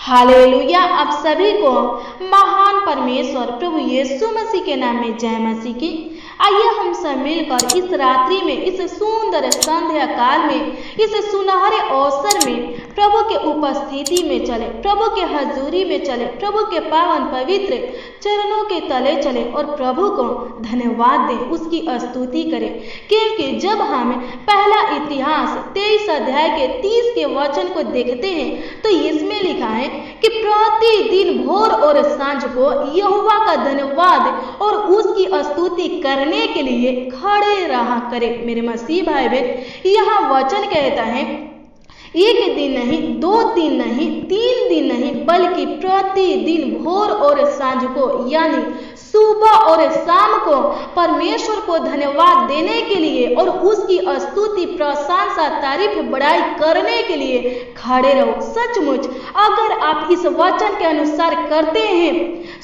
Hallelujah. आप सभी को महान परमेश्वर प्रभु यीशु मसीह के नाम में जय मसीह की। आइए हम सब मिलकर इस रात्रि में, इस सुंदर संध्या काल में, इस सुनहरे अवसर में प्रभु के उपस्थिति में चले, प्रभु के हजूरी में चले, प्रभु के पावन पवित्र चरणों के तले चले और प्रभु को धन्यवाद दें, उसकी स्तुति करें। क्योंकि जब हम पहला इतिहास 23 अध्याय के 30 के वचन को देखते हैं तो इसमें लिखा है कि प्रतिदिन भोर और सांझ को यहोवा का धन्यवाद और उसकी स्तुति करने के लिए खड़े रहा करें। मेरे मसीह भाई बहन, यहाँ वचन कहता है एक दिन नहीं, 2 दिन नहीं, 3 दिन नहीं, बल्कि प्रतिदिन भोर और सांझ को यानी सुबह और शाम को परमेश्वर को धन्यवाद देने के लिए और उसकी स्तुति, प्रशंसा, तारीफ, बड़ाई करने के लिए खड़े रहो। सचमुच अगर आप इस वचन के अनुसार करते हैं,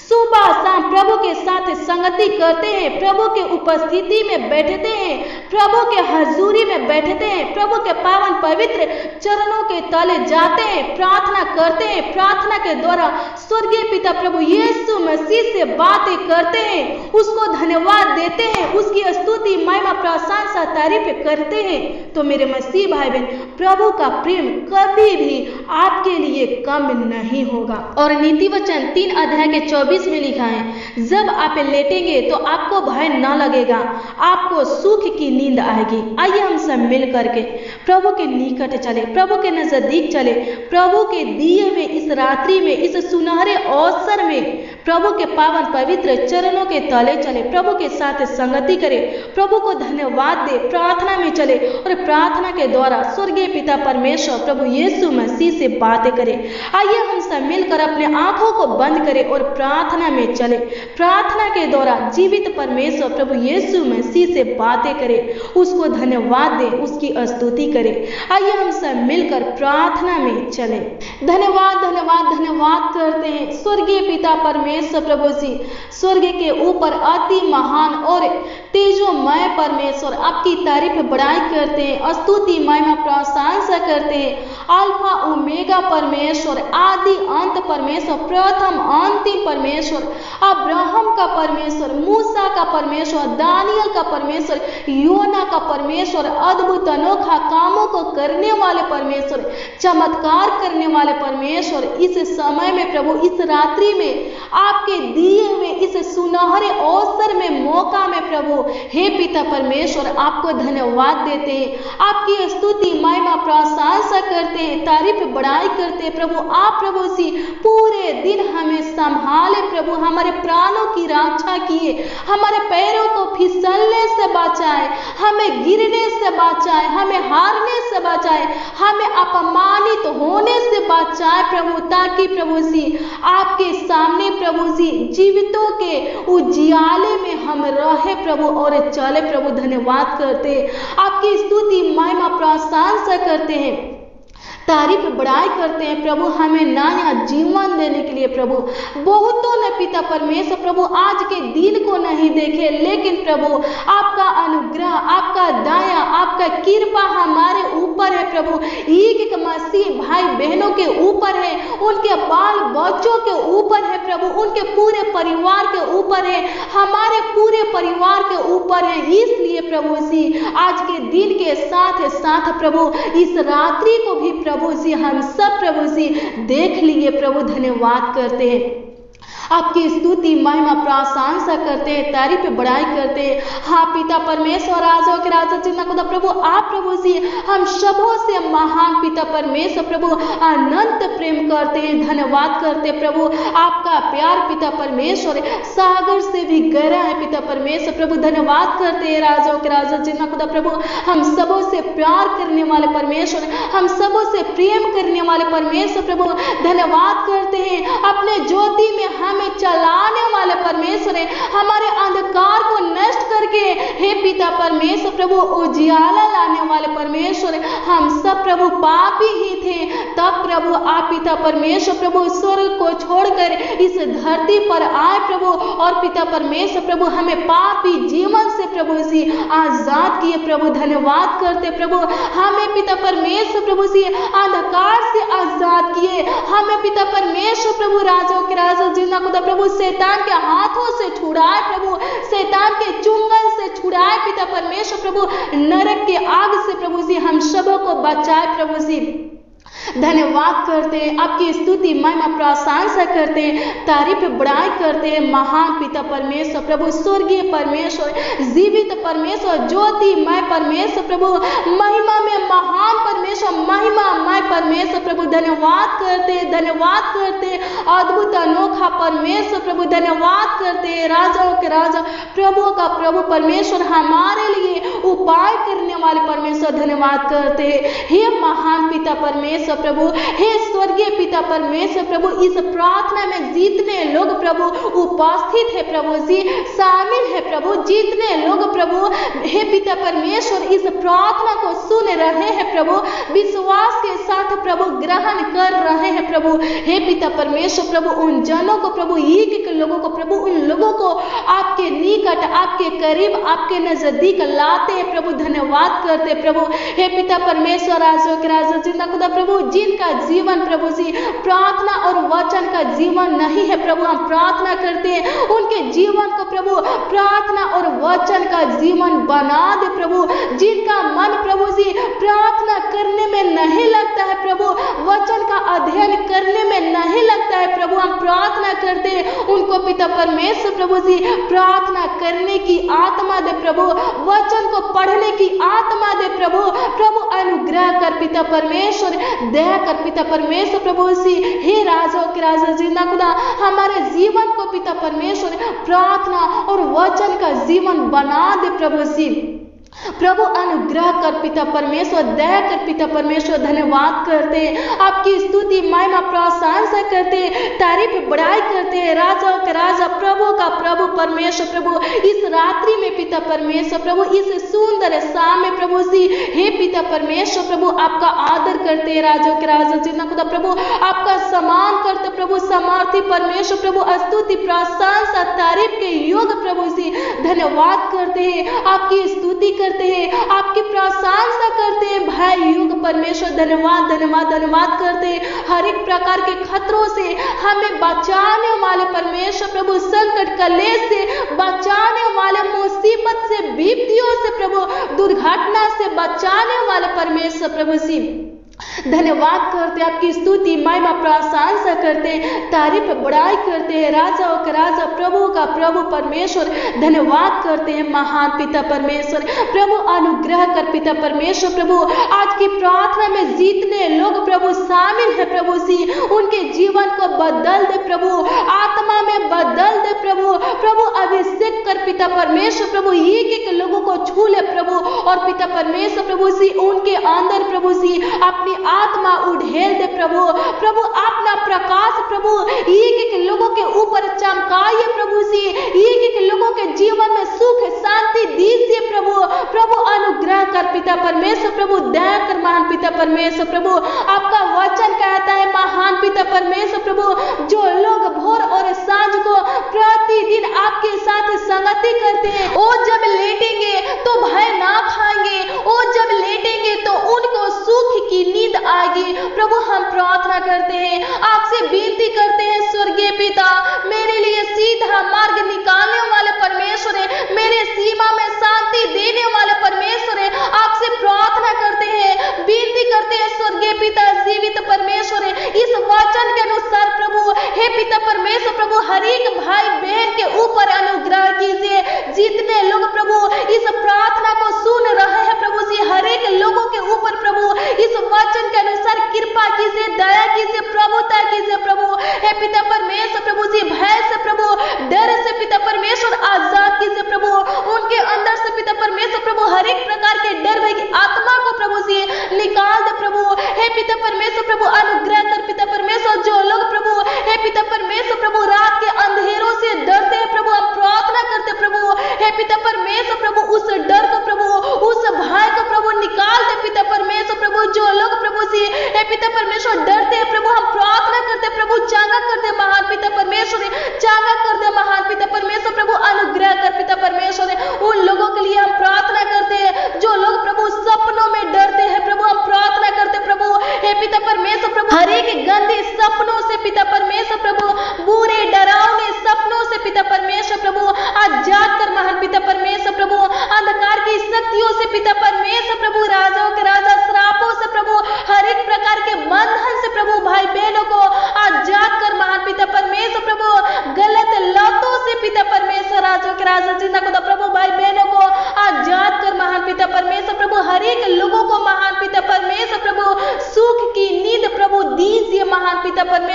सुबह शाम प्रभु के साथ संगति करते हैं, प्रभु के उपस्थिति में बैठते हैं, प्रभु के हजूरी में बैठते हैं, प्रभु के पावन पवित्र चरणों के तले जाते हैं, प्रार्थना करते हैं, प्रार्थना के द्वारा स्वर्गीय पिता प्रभु यीशु मसीह से बातें करते हैं, उसको धन्यवाद देते हैं, उसकी स्तुति, महिमा, प्रशंसा, तारीफ करते हैं, तो मेरे मसीह भाई बहन, प्रभु का प्रेम कभी भी आपके लिए कम नहीं होगा। और नीति वचन 3 अध्याय के 24 में लिखा है, जब आप लेटेंगे तो आपको भय न लगेगा, आपको सुख की नींद आएगी। आइए हम सब मिल करके प्रभु के निकट चले, प्रभु के नजदीक चले, प्रभु के दिए हुए इस रात्रि में, इस सुनहरे अवसर में प्रभु के पावन पवित्र चरणों के तले चले, प्रभु के साथ संगति करें, प्रभु को धन्यवाद दे, प्रार्थना में चले और प्रार्थना के द्वारा स्वर्गीय पिता परमेश्वर प्रभु यीशु मसीह से बातें करें। आइए हम सब मिलकर अपने आंखों को बंद करें और प्रार्थना में चले, प्रार्थना के द्वारा जीवित परमेश्वर प्रभु यीशु मसीह से बातें करें, उसको धन्यवाद दें, उसकी स्तुति करें। आइए हम सब मिलकर प्रार्थना में चले। धन्यवाद धन्यवाद धन्यवाद करते हैं स्वर्गीय पिता परमेश्वर प्रभु जी, स्वर्ग के ऊपर अति महान और तेजोमय परमेश्वर, आपकी तारीफ बड़ाई करते हैं, स्तुति, महिमा, प्रशंसा करते हैं। अल्फा ओमेगा परमेश्वर, आदि अंत परमेश्वर, प्रथम अंतिम परमेश्वर, अब्राहम का परमेश्वर, मूसा का परमेश्वर, दानियल का परमेश्वर, योना का परमेश्वर, अद्भुत अनोखा कामों को करने वाले परमेश्वर, चमत्कार करने वाले परमेश्वर, इस समय में प्रभु, इस रात्रि में आपके दिए हुए इस सुनहरे अवसर में, मौका में प्रभु, हे पिता परमेश्वर, आपको धन्यवाद देते हैं, आपकी स्तुति, महिमा, प्रशंसा करते हैं, तारीफ बड़ाई करते हैं। प्रभु आप प्रभु सी पूरे दिन हमें संभाले, प्रभु हमारे प्राणों की रक्षा किए, हमारे पैरों को फिसलने से बचाए, हमें गिरने से बचाए, हमें हारने से बचाए, हमें अपमानित होने से बचाए प्रभु, ताकि प्रभु सी आपके सामने प्रभु जी जीवितों के उजियाले में हम रहे प्रभु और चले प्रभु। धन्यवाद करते हैं, आपकी स्तुति, महिमा, प्रशंसा करते हैं, तारीफ बड़ाई करते हैं प्रभु, हमें नया जीवन देने के लिए प्रभु। बहुतों ने पिता परमेश्वर प्रभु आज के दिन को नहीं देखे, लेकिन प्रभु आपका अनुग्रह, आपका दया, आपका कृपा हमारे ऊपर है प्रभु, एक मसीह भाई बहनों के ऊपर है, उनके बाल बच्चों के ऊपर है प्रभु, उनके पूरे परिवार के ऊपर है, हमारे पूरे परिवार के ऊपर है। इसलिए प्रभु जी आज के दिन के साथ साथ प्रभु इस रात्रि को भी प्रभु जी हम सब प्रभु जी देख लिए प्रभु। धन्यवाद करते हैं, आपकी स्तुति, महिमा, प्रशंसा करते हैं, तारीफ बड़ाई करते हैं। हाँ पिता परमेश्वर, राजाओं के राजा जिन्ना खुदा प्रभु, आप प्रभु जी हम सबों से महान पिता परमेश्वर प्रभु अनंत प्रेम करते हैं, धन्यवाद करते प्रभु। आपका प्यार पिता परमेश्वर सागर से भी गहरा है पिता परमेश्वर प्रभु। धन्यवाद करते हैं राजाओं के राजा जिन्ना खुदा प्रभु, हम सबों से प्यार करने वाले परमेश्वर, हम सबों से प्रेम करने वाले परमेश्वर प्रभु। धन्यवाद करते हैं, अपने ज्योति में हम हमें चलाने वाले परमेश्वर है, हमारे अंधकार को नष्ट करके हे पिता परमेश्वर प्रभु उजियाला लाने वाले परमेश्वर है। हम सब प्रभु पापी ही थे, तब प्रभु आप पिता परमेश्वर प्रभु स्वर्ग को छोड़कर इस धरती पर आए प्रभु, और पिता परमेश्वर प्रभु हमें पापी जीवन से प्रभु जी आजाद किए प्रभु। धन्यवाद करते प्रभु, हमें पिता परमेश्वर प्रभु जी अंधकार से आजाद किए, हमें पिता परमेश्वर प्रभु राजाओं के राजा जिंदा खुदा प्रभु शैतान के हाथों से छुड़ाए प्रभु, शैतान के चुंगल से छुड़ाए पिता परमेश्वर प्रभु, नरक के आग से प्रभु जी हम सबों को बचाए प्रभु जी। धन्यवाद करते हैं, आपकी स्तुति महिमा प्रशंसा करते हैं, तारीफ बड़ाई करते हैं। महान पिता परमेश्वर प्रभु, स्वर्गीय परमेश्वर, जीवित परमेश्वर, ज्योतिमय परमेश्वर प्रभु, महिमा में महान परमेश्वर, महिमामय परमेश्वर प्रभु, धन्यवाद करते हैं, धन्यवाद करते हैं। अद्भुत अनोखा परमेश्वर प्रभु, धन्यवाद करते हैं। राजाओं के राजा, प्रभु का प्रभु परमेश्वर, हमारे लिए उपाय करने वाले परमेश्वर, धन्यवाद करते हैं। हे महान पिता परमेश्वर प्रभु, हे स्वर्गीय पिता परमेश्वर प्रभु, इस प्रार्थना में जितने लोग प्रभु उपस्थित है प्रभु जी, शामिल है प्रभु, जितने लोग प्रभु हे पिता परमेश्वर इस प्रार्थना को सुन रहे हैं प्रभु, विश्वास के साथ प्रभु ग्रहण कर रहे हैं प्रभु, हे पिता परमेश्वर प्रभु, उन जनों को प्रभु, एक एक लोगों को प्रभु, उन लोगों को आपके निकट, आपके करीब, आपके नजदीक लाते हैं प्रभु। धन्यवाद करते प्रभु, हे पिता परमेश्वर, राजों के राजा जिंदा खुदा प्रभु, जिनका जीवन प्रभु जी प्रार्थना और वचन का जीवन नहीं है प्रभु, हम प्रार्थना करते हैं उनके जीवन को प्रभु प्रार्थना और वचन का जीवन बना दे प्रभु। जिनका मन प्रभु जी प्रार्थना करने में नहीं लगता है प्रभु, वचन का अध्ययन करने में नहीं लगता है प्रभु, हम प्रार्थना करते हैं उनको पिता परमेश्वर प्रभु जी प्रार्थना करने की आत्मा दे प्रभु, वचन को पढ़ने की आत्मा दे प्रभु। प्रभु अनुग्रह कर पिता परमेश्वर, दया कर पिता परमेश्वर प्रभु सी, हे राजाओं के राजा जिंदा खुदा, हमारे जीवन को पिता परमेश्वर प्रार्थना और वचन का जीवन बना दे प्रभु सी। प्रभु अनुग्रह कर पिता परमेश्वर, दया कर पिता परमेश्वर। धन्यवाद करते हैं, आपकी स्तुति महिमा प्रशंसा करते हैं, तारीफ बड़ाई करते हैं। राजाओं के राजा, प्रभु का प्रभु परमेश्वर प्रभु, इस रात्रि में पिता परमेश्वर प्रभु, इस सुंदर शाम में प्रभु सी, हे पिता परमेश्वर प्रभु, आपका आदर करते हैं। राजाओं के राजा जिंदा खुदा प्रभु, आपका सम्मान करते प्रभु, सामर्थी परमेश्वर प्रभु, स्तुति प्रशंसा तारीफ के योग प्रभु सी। धन्यवाद करते हैं, आपकी स्तुति करते हैं, आपकी प्रशंसा करते हैं भाई युग परमेश्वर। धन्यवाद धन्यवाद धन्यवाद करते हैं। हर एक प्रकार के खतरों से हमें बचाने वाले परमेश्वर प्रभु, संकट कलेश से बचाने वाले, मुसीबत से, विपत्तियों से प्रभु, दुर्घटना से बचाने वाले परमेश्वर प्रभु सी। धन्यवाद करते, आपकी स्तुति महिमा प्रशंसा करते, तारीफ बड़ाई करते हैं। राजाओं का राजा, प्रभु का प्रभु परमेश्वर, धन्यवाद करते हैं महान पिता परमेश्वर प्रभु। अनुग्रह कर पिता परमेश्वर प्रभु, आज की प्रार्थना में जितने लोग प्रभु शामिल है प्रभु सी, उनके जीवन को बदल दे प्रभु, आत्मा में बदल दे प्रभु। प्रभु अभिषेक कर पिता परमेश्वर प्रभु, एक एक लोगों को छू ले प्रभु, और पिता परमेश्वर प्रभु सी, उनके अंदर प्रभु सी अपनी आत्मा उड़ेल दे प्रभु। प्रभु अपना प्रकाश प्रभु एक एक लोगों के ऊपर चमकाइए प्रभु सी, एक एक लोगों के जीवन में सुख शांति दीजिए प्रभु। प्रभु अनुग्रह कर पिता परमेश्वर प्रभु, दया कर महान पिता परमेश्वर प्रभु। आपका वचन कहता है महान पिता परमेश्वर प्रभु, जो लोग भोर और सांझ को प्रतिदिन आपके साथ संगति करते हैं, वो जब लेटेंगे तो भय ना खाएंगे, वो जब लेटेंगे तो उनको सुख की नींद आएगी। प्रभु हम प्रार्थना करते हैं, आपसे विनती करते हैं स्वर्गीय पिता, मेरे लिए सीधा मार्ग निकालने वाले परमेश्वर है, मेरे सीमा में शांति देने वाले परमेश्वर है। आपसे प्रार्थना करते हैं, विनती करते हैं स्वर्गीय पिता, जीवित परमेश्वर है, इस वचन के अनुसार प्रभु हे पिता परमेश्वर प्रभु, हर एक भाई बहन के ऊपर अनुग्रह कीजिए। जितने लोग प्रभु इस प्रार्थना को सुन रहे हैं प्रभु जी, हर एक लोगों के ऊपर प्रभु इस वचन के अनुसार कृपा कीजिए, दया कीजिए, प्रभुता कीजिए प्रभु। हे पिता परमेश्वर प्रभु जी, भय से प्रभु, डर से पिता परमेश्वर आजाद कीजिए प्रभु, उनके अंदर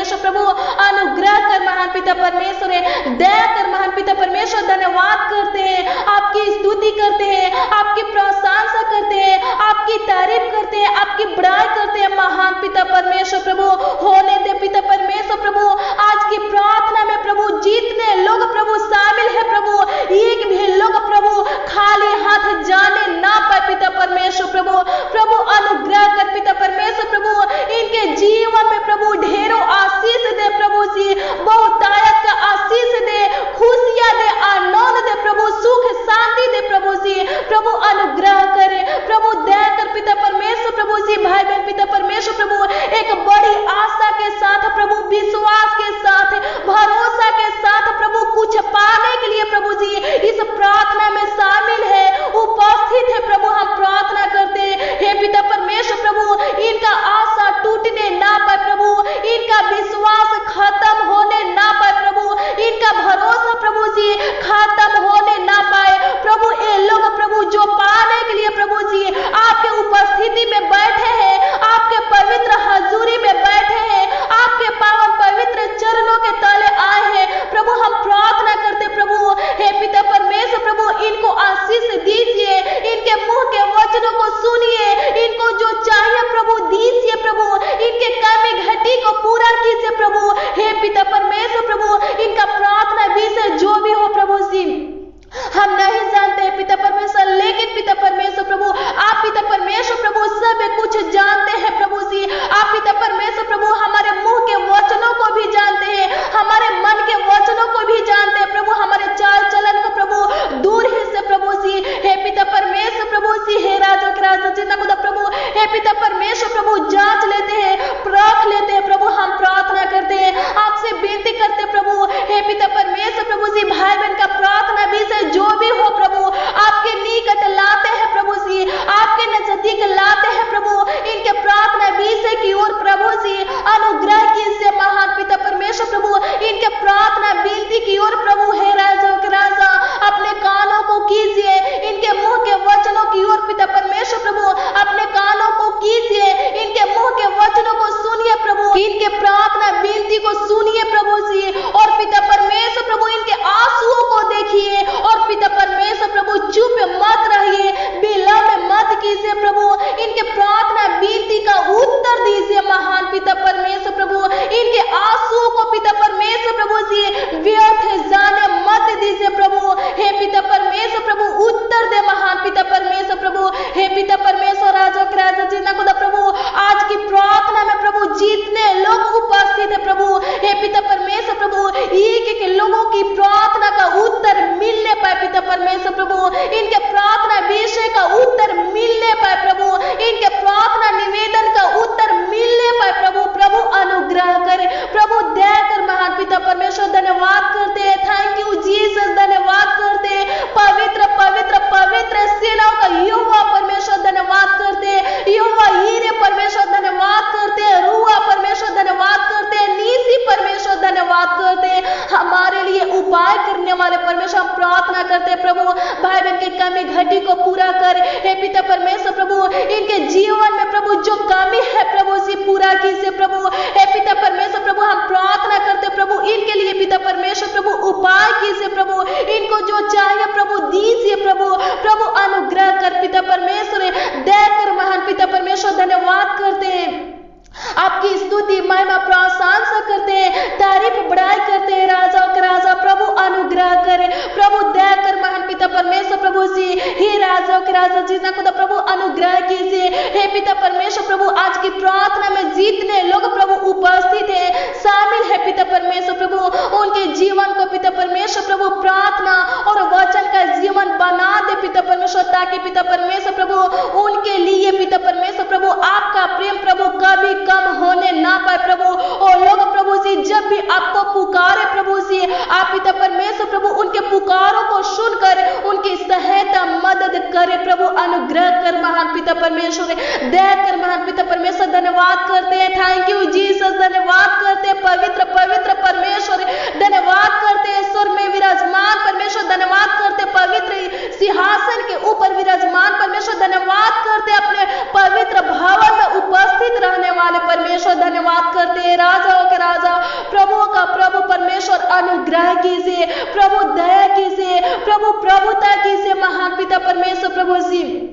परमेश्वर प्रभु अनुग्रह कर महान पिता परमेश्वर, दया कर महान पिता परमेश्वर। धन्यवाद करते हैं, आपकी स्तुति करते हैं, आपकी प्रशंसा करते हैं, आपकी तारीफ करते हैं, आपकी बड़ाई करते हैं महान पिता परमेश्वर प्रभु। होने दे पिता परमेश्वर प्रभु आज की प्रार्थना में प्रभु जितने लोग प्रभु शामिल है प्रभु, एक भी लोग प्रभु खाली हाथ जाने ना पाए पिता परमेश्वर प्रभु। प्रभु अनुग्रह कर पिता परमेश्वर प्रभु, इनके जीवन में प्रभु ढेरों आशीष दे प्रभु जी, बहुतायत का आशीष दे, खुशियां दे, आनंद दे प्रभु, सुख शांति दे प्रभु जी। प्रभु अनुग्रह करे प्रभु, दया कर पिता परमेश्वर प्रभु जी। भाई बहन पिता परमेश्वर प्रभु एक बड़ी आशा के साथ प्रभु, विश्वास के साथ, भरोसा के साथ प्रभु कुछ पाने के लिए प्रभु जी इस प्रार्थना में शामिल है, उपस्थित है प्रभु। हम प्रार्थना करते हैं हे पिता परमेश्वर प्रभु, इनका आशा टूटने ना पाए प्रभु, इनका विश्वास खत्म होने ना पाए प्रभु, इनका भरोसा प्रभु जी खत्म होने ना पाए प्रभु। ये लोग प्रभु जो पाने के लिए प्रभु जी आपके उपस्थिति में बैठे हैं, आपके पवित्र हजूरी में बैठे हैं, आपके पावन पवित्र चरणों के तले आए हैं प्रभु। हम प्रार्थना करते प्रभु हे पिता परमेश्वर प्रभु, इनको आशीष दीजिए, इनके मुंह के वचनों को सुनिए, इनको जो चाहिए प्रभु दीजिए प्रभु, इनके कमी घटी को पूरा कीजिए प्रभु हे पिता परमेश्वर प्रभु। इनका प्रार्थना विषय जो भी हो प्रभु जी हम नहीं जानते हैं पिता परमेश्वर, लेकिन पिता परमेश्वर प्रभु आप पिता परमेश्वर प्रभु सब कुछ जानते हैं प्रभु जी। आप पिता परमेश्वर प्रभु हमारे मुंह के वचनों को भी जानते हैं, हमारे मन के वचनों को भी जानते हैं प्रभु, हमारे चाल चलन को प्रभु दूर ही से प्रभु जी हे पिता परमेश्वर प्रभु जी, हे राजा के राजा जितना खुदा प्रभु हे पिता परमेश्वर प्रभु जांच लेते हैं, परख लेते हैं प्रभु। हम प्रार्थना करते हैं, आपसे विनती करते प्रभु हे पिता परमेश्वर प्रभु जी, भाई बहन का प्रार्थना विषय जो भी हो प्रभु आपके निकट लाते हैं प्रभु जी, आपके नजदीक लाते हैं प्रभु। इनके प्रार्थना विषय की ओर प्रभु जी अनुग्रह कीजिए महान पिता परमेश्वर प्रभु, इनके प्रार्थना विनती की ओर प्रभु हे राजा के राजा अपने कानों को कीजिए, इनके मुंह के वचनों की ओर पिता परमेश्वर प्रभु अपने कानों को कीजिए, इनके मुंह के वचनों को सुनिए प्रभु, इनके प्रार्थना विनती को सुनिए प्रभु जी। और पिता परमेश्वर प्रभु इनके आंसुओं को देखिए, और पिता परमेश्वर प्रभु चुप मत रहिए, विलंब मत कीजिए प्रभु, इनके प्रार्थना विनती का उत्तर दीजिए महान पिता परमेश्वर प्रभु। इनके आंसुओं को पिता परमेश्वर प्रभु जी व्यर्थ जाने मत दीजिए प्रभु हे पिता परमेश्वर प्रभु, उत्तर दे महान पिता परमेश्वर प्रभु हे पिता परमेश्वर राजा के राजा जितना खुदा प्रभु आज की प्रार्थना में प्रभु जितने लोग उपस्थित है प्रभु हे पिता परमेश्वर प्रभु, एक एक लोगों की प्रार्थना का उत्तर मिलने पाए पिता परमेश्वर प्रभु, इनके प्रार्थना विषय का उत्तर मिलने पाए प्रभु, इनके प्रार्थना निवेदन का उत्तर मिलने पाए प्रभु। प्रभु अनुग्रह करे प्रभु, दया कर महान पिता परमेश्वर। धन्यवाद करते हैं, थैंक यू जीसस, धन्यवाद करते हैं पवित्र पवित्र पवित्र सेनाओं का यहोवा परमेश्वर, धन्यवाद करते हैं यहोवा हीरे परमेश्वर, धन्यवाद करते हैं रूहा परमेश्वर, धन्यवाद करते हैं नीसी परमेश्वर, धन्यवाद करते हैं हमारे लिए उपाय करने वाले परमेश्वर। हम प्रार्थना करते हैं प्रभु भाई बहन के कमी घटी को पूरा कर हे पिता परमेश्वर प्रभु, इनके जीवन में प्रभु जो कमी है प्रभु से पूरा कीजिए प्रभु हे पिता परमेश्वर प्रभु। हम प्रार्थना करते प्रभु इनके लिए पिता परमेश्वर प्रभु उपाय कीजिए प्रभु, इनको जो चाहिए प्रभु दीजिए प्रभु। प्रभु अनुग्रह कर पिता परमेश्वर, दया कर महान पिता परमेश्वर। धन्यवाद करते हैं, आपकी स्तुति महिमा प्रशंसा करते हैं, तारीफ बड़ाई करते हैं राजा के राजा। प्रभु अनुग्रह करे प्रभु, दया कर महान पिता परमेश्वर प्रभु जी, हे राजा के राजा जितना खुदा प्रभु अनुग्रह कीजिए हे पिता परमेश्वर प्रभु। आज की प्रार्थना में जितने लोग प्रभु उपस्थित है शामिल है पिता परमेश्वर प्रभु, उनके जीवन को पिता परमेश्वर प्रभु प्रार्थना और वचन का जीवन बना दे पिता परमेश्वर, ताकि पिता परमेश्वर प्रभु उनके लिए पिता परमेश्वर प्रभु आपका प्रेम प्रभु कभी कम होने ना पाए प्रभु। और लोग प्रभु जी जब भी आपको पुकारे प्रभु जी, आप पिता परमेश्वर प्रभु उनके पुकारों को सुनकर उनकी सहायता मदद करे प्रभु। अनुग्रह कर महान पिता परमेश्वर, दया कर महान पिता परमेश्वर। धन्यवाद करते हैं, थैंक यू जीसस, धन्यवाद करते हैं पवित्र पवित्र परमेश्वर, धन्यवाद करते हैं स्वर्ग में विराजमान परमेश्वर, धन्यवाद करते पवित्र सिंहासन के ऊपर विराजमान परमेश्वर, धन्यवाद करते अपने पवित्र भवन में उपस्थित रहने वाले परमेश्वर, धन्यवाद करते हैं राजाओं के राजा कीजिए प्रभु, दया कीजिए प्रभु, प्रभुता कीजिए महान पिता परमेश्वर प्रभु जी।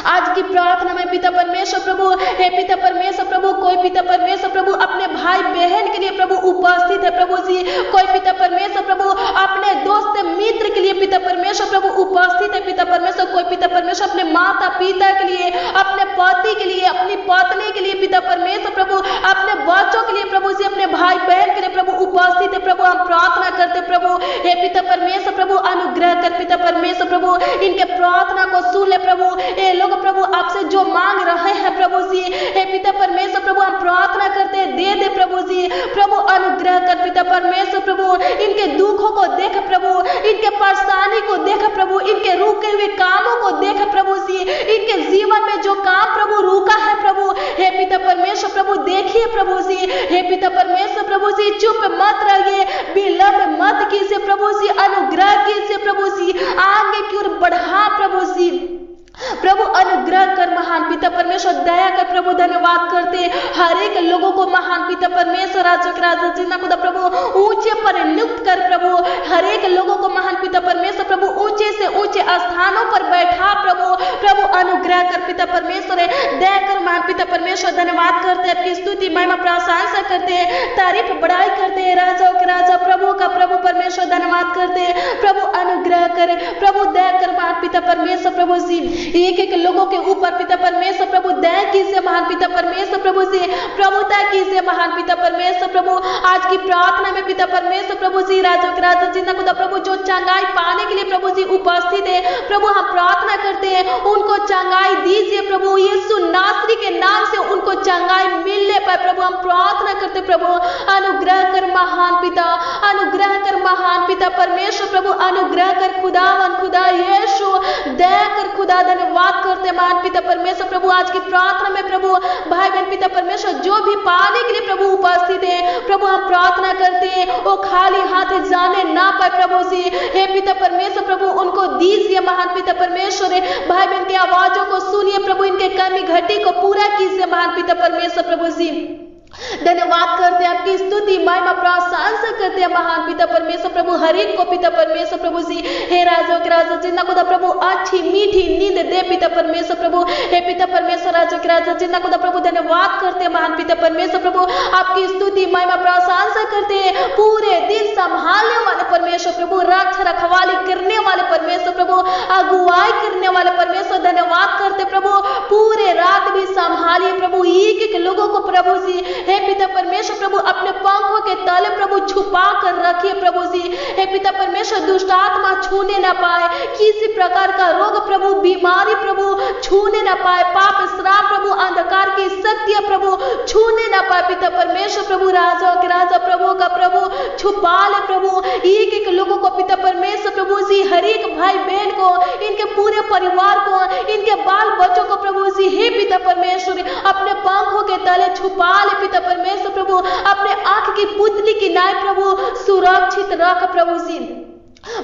आज की प्रार्थना में पिता परमेश्वर प्रभु, हे पिता परमेश्वर प्रभु, कोई पिता परमेश्वर प्रभु अपने भाई बहन के लिए प्रभु उपस्थित है प्रभु जी, कोई पिता परमेश्वर प्रभु अपने दोस्त मित्र के लिए पिता परमेश्वर प्रभु उपस्थित है पिता परमेश्वर, कोई पिता परमेश्वर अपने माता पिता के लिए, अपने पति के लिए, अपनी पत्नी के लिए पिता परमेश्वर प्रभु, अपने बच्चों के लिए प्रभु जी, अपने भाई बहन के लिए प्रभु उपस्थित है प्रभु। हम प्रार्थना करते प्रभु, हे पिता परमेश्वर प्रभु अनुग्रह कर पिता परमेश्वर प्रभु, इनके प्रार्थना को सुन ले प्रभु। ये लोग प्रभु आपसे जो मांग रहे हैं प्रभु जी, हे पिता परमेश्वर प्रभु हम प्रार्थना करते हैं, दे दे प्रभु जी। प्रभु अनुग्रह कर पिता परमेश्वर प्रभु, इनके दुखों को देख प्रभु, इनके परेशानी को देख प्रभु, इनके रुके हुए कामों को देख प्रभु जी, इनके जीवन में जो काम प्रभु रुका है प्रभु, हे पिता परमेश्वर प्रभु देखिए प्रभु जी, हे पिता परमेश्वर प्रभु जी चुप मत रहिए, विलंब मत कीजिए प्रभु जी, अनुग्रह कीजिए प्रभु जी, आगे की ओर बढ़ा प्रभु जी। प्रभु अनुग्रह कर महान पिता परमेश्वर, दया कर प्रभु। धन्यवाद करते हर एक लोगों को महान पिता परमेश्वर राजा के राजा जिन्ना खुदा प्रभु ऊंचे पर नियुक्त कर प्रभु, हर एक लोगों को महान पिता परमेश्वर प्रभु ऊंचे से ऊंचे स्थानों पर बैठा प्रभु। प्रभु अनुग्रह कर पिता परमेश्वर, दया कर महान पिता परमेश्वर। धन्यवाद करते आपकी स्तुति महिमा प्रशंसा करते हैं, तारीफ बड़ाई करते हैं राजाओं के राजा प्रभु का प्रभु परमेश्वर। धन्यवाद करते हैं प्रभु अनुग्रह करे प्रभु, दया कर महान पिता परमेश्वर प्रभु जी, एक एक लोगों के ऊपर पिता परमेश्वर प्रभु दया कीजिए महान पिता परमेश्वर प्रभु से, प्रभुता कीजिए महान पिता परमेश्वर प्रभु। आज की प्रार्थना में पिता परमेश्वर प्रभु जी राजा के राजा जिन्ना खुदा प्रभु जो चंगाई पाने के लिए प्रभु जी उपस्थित है प्रभु, हम प्रार्थना करते हैं उनको चंगाई दीजिए प्रभु, यीशु नासरी के नाम से उनको चंगाई मिलने पाए प्रभु। हम प्रार्थना करते प्रभु, अनुग्रह कर महान पिता, अनुग्रह कर महान पिता परमेश्वर प्रभु, अनुग्रह कर खुदावन खुदा यीशु, दया कर खुदा। धन्यवाद करते महान पिता परमेश्वर प्रभु, आज की प्रार्थना में प्रभु भाई बहन पिता परमेश्वर जो भी पाने के लिए प्रभु उपस्थित है प्रभु, हम प्रार्थना करते हैं वो खाली हाथ जाने ना पाए प्रभु जी, हे पिता परमेश्वर प्रभु उनको दीजिए महान पिता परमेश्वर। भाई बहन की आवाजों को सुनिए प्रभु, इनके कमी घटी को पूरा कीजिए महान पिता परमेश्वर प्रभु जी। धन्यवाद करते हैं आपकी स्तुति महिमा प्रशंसा करते हैं महान पिता परमेश्वर प्रभु, हर एक को पिता परमेश्वर प्रभु जी, हे राजा के राजा जिन्ना खुदा प्रभु अच्छी मीठी नींद दे पिता परमेश्वर प्रभु, हे पिता परमेश्वर राजा के राजा जिन्ना खुदा प्रभु। धन्यवाद करते हैं महान पिता परमेश्वर प्रभु, आपकी स्तुति महिमा प्रशंसा करते हैं, पूरे दिन संभालने वाले परमेश्वर प्रभु, रक्षा रखवाली करने वाले परमेश्वर प्रभु, अगुवाई करने वाले परमेश्वर। धन्यवाद करते प्रभु, पूरे रात भी संभालिए प्रभु, एक एक लोगों को प्रभु जी, हे पिता परमेश्वर प्रभु अपने पंखों के तले प्रभु छुपा कर रखिए प्रभु जी, हे पिता परमेश्वर दुष्ट आत्मा छूने ना पाए, किसी प्रकार का रोग प्रभु बीमारी प्रभु छूने ना पाए, पाप श्राप प्रभु अंधकार की शक्तियां प्रभु छूने ना पाए पिता परमेश्वर प्रभु, राजा के राजा प्रभु का प्रभु छुपा ले प्रभु, एक एक लोगों को पिता परमेश्वर प्रभु जी, हर एक भाई बहन को, इनके पूरे परिवार को, इनके बाल बच्चों को प्रभु जी, हे पिता परमेश्वर अपने पंखों के तले छुपा ले पिता परमेश्वर प्रभु, अपने आंख की पुतली की नाय प्रभु सुरक्षित रख प्रभु जी।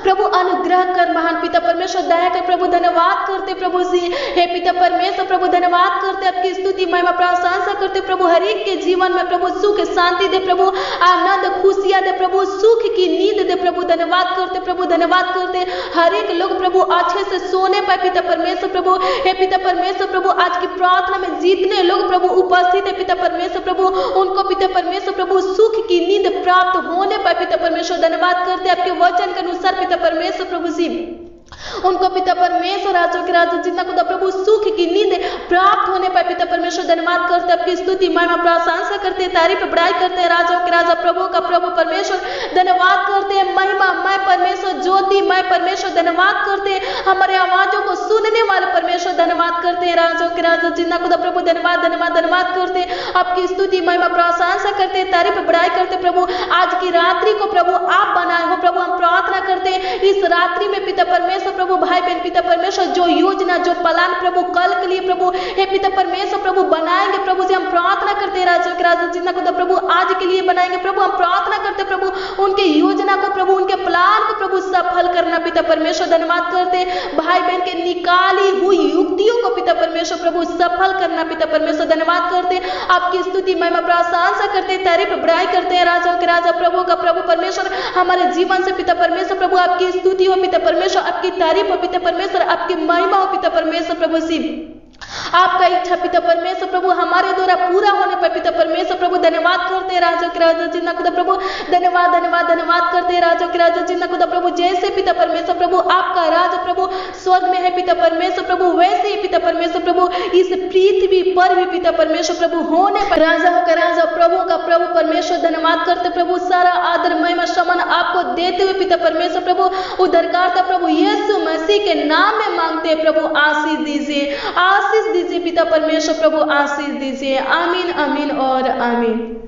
प्रभु अनुग्रह कर महान पिता परमेश्वर, दया कर प्रभु। धन्यवाद करते प्रभु जी, हे पिता परमेश्वर प्रभु, धन्यवाद करते आपकी स्तुति महिमा प्रशंसा करते प्रभु, हर एक के जीवन में प्रभु सुख शांति दे प्रभु, आनंद खुशियां दे प्रभु, सुख की नींद दे प्रभु। धन्यवाद करते प्रभु, धन्यवाद करते हर एक लोग प्रभु अच्छे से सोने पाए पिता परमेश्वर प्रभु, हे पिता परमेश्वर प्रभु। आज की प्रार्थना में जितने लोग प्रभु उपस्थित है पिता परमेश्वर प्रभु, उनको पिता परमेश्वर प्रभु सुख की नींद प्राप्त होने पाए पिता परमेश्वर। धन्यवाद करते आपके वचन के अनुसार पिता परमेश्वर प्रभु जी, उनको पिता परमेश्वर राजा के राजा जिन्ना खुदा प्रभु सुख की नींद प्राप्त होने पाए पिता परमेश्वर। धन्यवाद करते आपकी स्तुति महिमा प्रशंसा करते, तारीफ बड़ाई करते हैं राजा के राजा प्रभु का प्रभु परमेश्वर। धन्यवाद करते हैं महिमा मैं परमेश्वर, ज्योति मैं परमेश्वर। धन्यवाद करते हैं हमारे आवाजों को सुनने वाले परमेश्वर। धन्यवाद करते हैं राजा के राजा जिन्ना खुदा प्रभु, धन्यवाद धन्यवाद धन्यवाद करते हैं आपकी स्तुति महिमा प्रशंसा करते, तारीफ बड़ाई करते प्रभु। आज की रात्रि को प्रभु आप बनाए हो प्रभु, हम प्रार्थना करते हैं इस रात्रि में पिता परमेश्वर प्रभु, भाई बहन पिता परमेश्वर जो योजना जो प्लान प्रभु कल के लिए प्रभु, हे पिता परमेश्वर प्रभु बनाएंगे प्रभु जी, हम प्रार्थना करते हैं राजा के राजा जिन्ना खुदा प्रभु आज के लिए बनाएंगे प्रभु। हम प्रार्थना करते प्रभु उनके योजना को प्रभु, उनके प्लान को प्रभु सफल करना पिता परमेश्वर। धन्यवाद करते भाई बहन के निकाली हुई युक्तियों को पिता परमेश्वर प्रभु सफल करना पिता परमेश्वर। धन्यवाद करते आपकी स्तुति महिमा प्रशंसा करते, तारीफ बड़ाई करते हैं राजा के राजा प्रभु का प्रभु परमेश्वर। हमारे जीवन से पिता परमेश्वर प्रभु आपकी स्तुति हो पिता परमेश्वर, आपकी तारीफ हो पिता परमेश्वर, आपकी महिमा हो पिता परमेश्वर प्रभु सी आपका इच्छा पिता परमेश्वर प्रभु हमारे द्वारा पूरा होने पर पिता परमेश्वर प्रभु धन्यवाद करते हैं राजा के राजा जिन्ना खुदा प्रभु, धन्यवाद धन्यवाद धन्यवाद करते हैं राजा के राजा जिन्ना खुदा प्रभु। जैसे पिता परमेश्वर प्रभु आपका राज प्रभु स्वर्ग में है पिता परमेश्वर प्रभु, वैसे ही पिता परमेश्वर प्रभु इस पृथ्वी पर भी पिता परमेश्वर प्रभु होने पर राजाओं का राजा प्रभु का प्रभु परमेश्वर धन्यवाद करते प्रभु। सारा आदर महिमा सम्मान आपको देते हुए पिता परमेश्वर प्रभु उद्धारकर्ता प्रभु यीशु मसीह के नाम में मांगते हैं प्रभु, आशीष दीजिए, आशीष दीजिए पिता परमेश्वर प्रभु, आशीष दीजिए। आमीन आमीन और आमीन।